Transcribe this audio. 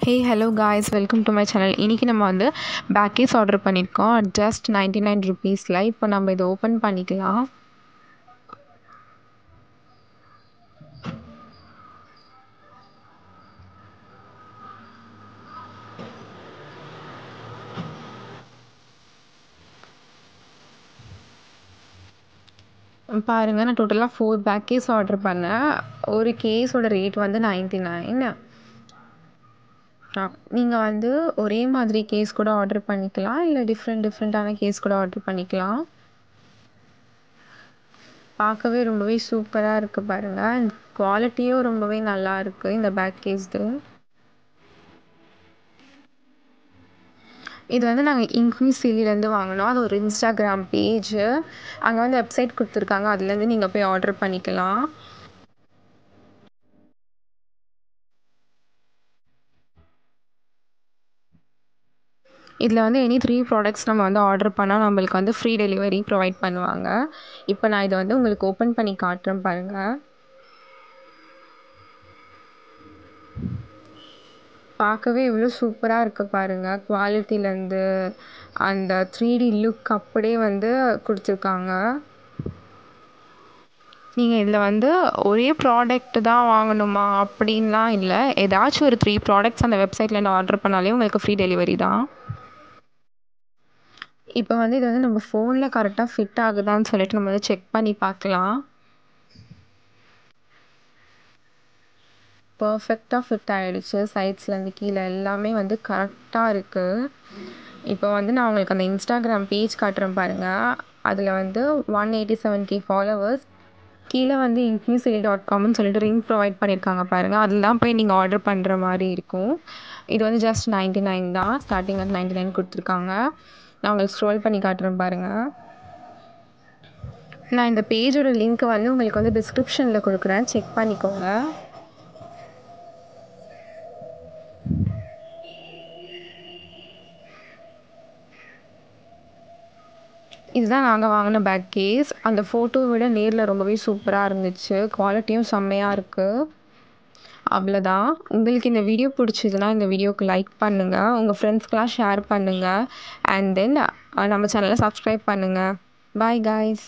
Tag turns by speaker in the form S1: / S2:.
S1: Hey hello guys, welcome to my channel. இன்றைக்கி நம்ம வந்து பேக் கேஸ் ஆர்டர் பண்ணியிருக்கோம் ஜஸ்ட் 99 ருபீஸில். இப்போ நம்ம இதை ஓப்பன் பண்ணிக்கலாம். பாருங்கள், நான் டோட்டலாக 4 பேக் கேஸ் ஆர்டர் பண்ணேன். ஒரு கேஸோட ரேட் வந்து 99. நீங்கள் வந்து ஒரே மாதிரி கேஸ் கூட ஆர்டர் பண்ணிக்கலாம், இல்லை டிஃப்ரெண்ட்டான கேஸ் கூட ஆர்டர் பண்ணிக்கலாம். பார்க்கவே ரொம்பவே சூப்பராக இருக்குது பாருங்கள். குவாலிட்டியும் ரொம்பவே நல்லா இருக்குது இந்த பேக் கேஸ்து. இது வந்து நாங்கள் இன்ஃபினிசிலிலேருந்து வாங்கினோம். அது ஒரு இன்ஸ்டாகிராம் பேஜு. அங்கே வந்து வெப்சைட் கொடுத்துருக்காங்க, அதுலேருந்து நீங்கள் போய் ஆர்டர் பண்ணிக்கலாம். இதில் வந்து எனி 3 ப்ராடக்ட்ஸ் நம்ம வந்து ஆர்டர் பண்ணால் நம்மளுக்கு வந்து ஃப்ரீ டெலிவரி ப்ரொவைட் பண்ணுவாங்க. இப்போ நான் இதை வந்து உங்களுக்கு ஓப்பன் பண்ணி காட்டுறேன் பாருங்கள். பார்க்கவே எவ்வளோ சூப்பராக இருக்குது பாருங்கள். குவாலிட்டிலேருந்து அந்த 3D லுக் அப்படியே வந்து கொடுத்துருக்காங்க. நீங்கள் இதில் வந்து ஒரே ப்ராடக்ட் தான் வாங்கணுமா அப்படின்லாம் இல்லை. ஏதாச்சும் ஒரு 3 ப்ராடக்ட்ஸ் அந்த வெப்சைட்லேருந்து ஆர்டர் பண்ணாலே உங்களுக்கு ஃப்ரீ டெலிவரி தான். இப்போ வந்து இது வந்து நம்ம ஃபோனில் கரெக்டாக ஃபிட் ஆகுதான்னு சொல்லிட்டு நம்ம வந்து செக் பண்ணி பார்க்கலாம். பர்ஃபெக்டாக ஃபிட் ஆகிடுச்சு. சைட்ஸ்லேருந்து கீழே எல்லாமே வந்து கரெக்டாக இருக்குது. இப்போ வந்து நான் உங்களுக்கு அந்த இன்ஸ்டாகிராம் பேஜ் காட்டுறேன் பாருங்கள். அதில் வந்து 187K ஃபாலோவர்ஸ். கீழே வந்து infinity.comனு சொல்லிட்டு லிங்க் ப்ரொவைட் பண்ணியிருக்காங்க பாருங்கள். அதில் தான் போய் நீங்கள் ஆர்டர் பண்ணுற மாதிரி இருக்கும். இது வந்து ஜஸ்ட் 99 தான். ஸ்டார்டிங் வந்து 99 கொடுத்துருக்காங்க. நான் உங்களுக்கு ஸ்க்ரோல் பண்ணி காட்டுறேன் பாருங்கள். நான் இந்த பேஜோட லிங்க் வந்து உங்களுக்கு வந்து டிஸ்கிரிப்ஷனில் கொடுக்குறேன், செக் பண்ணிக்கோங்க. இதுதான் நாங்கள் வாங்கின பேக் கேஸ். அந்த ஃபோட்டோவை விட நேரில் ரொம்பவே சூப்பராக இருந்துச்சு. குவாலிட்டியும் செம்மையாக இருக்குது. அவ்வளோதான். உங்களுக்கு இந்த வீடியோ பிடிச்சதுன்னா இந்த வீடியோவுக்கு லைக் பண்ணுங்கள், உங்கள் ஃப்ரெண்ட்ஸ்க்கெலாம் ஷேர் பண்ணுங்கள். அண்ட் தென் நம்ம சேனலை சப்ஸ்கிரைப் பண்ணுங்கள். Bye guys.